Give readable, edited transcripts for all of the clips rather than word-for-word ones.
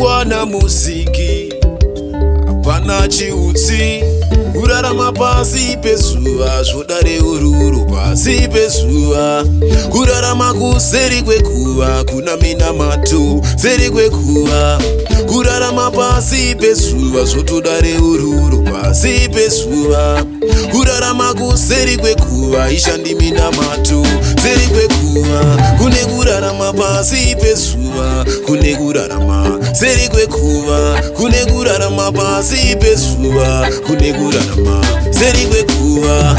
kwana musiki apana chiutsi kurarama pasi pezuva zvodare ururu pasi pezuva kurarama kuseri kwekuva kuna minamato seri kwekuva kurarama pasi pezuva zvotodare ururu pasi pezuva kurarama kuseri kwekuva ishandi minamato seri kwekuva kune kurarama pasi pezuva kune kurarama seri kwekuva kune kurarama pasi pezuva kune kurarama seri kwekuva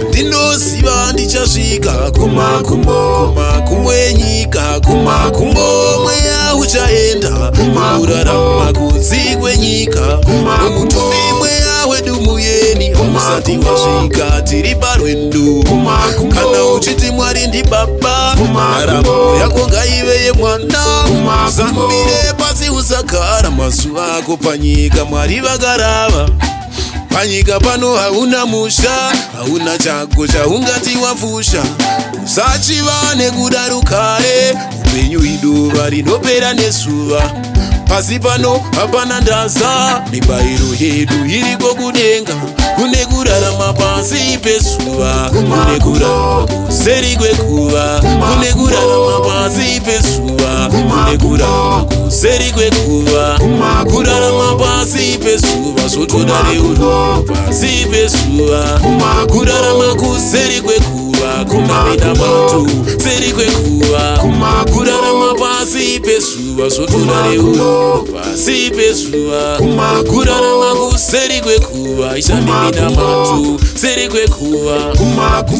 ndinoziva ndichasvika kumakumbo enyika kumakumbo mweya uchaenda kurarama kudzi kwenyika mutumbi mweya wedu muyeni usati wasvika tiri parwendo kana uchiti mwari ndibaba raramo yako ngaive yemwana usambire pasi usagara mazuva ako panyika mwari vakarava panyika pano hauna musha hauna chako chaungati wafusha usachiva nekuda rukare upenyu iduva rinopera nesuva pasi pano hapana ndaza mibairo yedu iriko kudenga kune kurarama pasi pezuva kune kurarama kuseri kwekuva kune kurarama pasi pezuva kune kurarama kuseri kwekuva kurarama pasi pezuva zvotodare ururu pasi pezuva kurarama kuseri kwekuva kuna minamato seri kwekuva kurarama pasi pezuva zvotodare ururu pasi pezuva kurarama kuseri kwekuva ishandi minamato seri kwekuva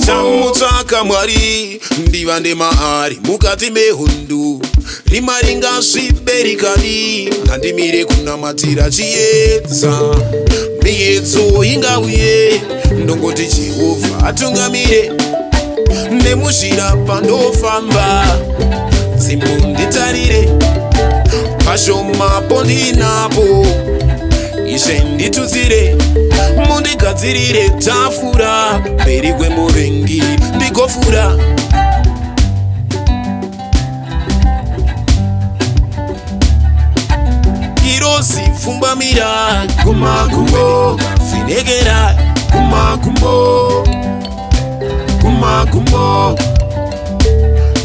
chamutsvaka mwari ndivande maari mukati mehundu rima ringasviberikani ngandimire kunamatira chiedza miedzo ingauye ndongoti jehovha atungamire nemuzhira pandofamba dzimbo nditarire pashomapo ndinapo ishe nditutsire mundigadzirire tafura mberi kwemuvengi ndigofura irosi fumbamira kumakumbo finegera kumakumbo kumakumbo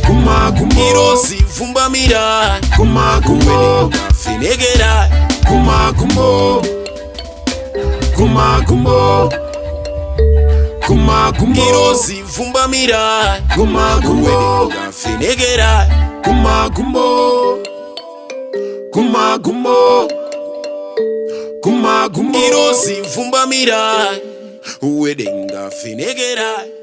kumakumbo irosi fumbamira kumakumbo finegera kumakumbo kumakumbo kumakumbo irosi fumbamira kumakumbo finegera kumakumbo kumakumbo kumakumbo irosi fumbamira wedenga finegera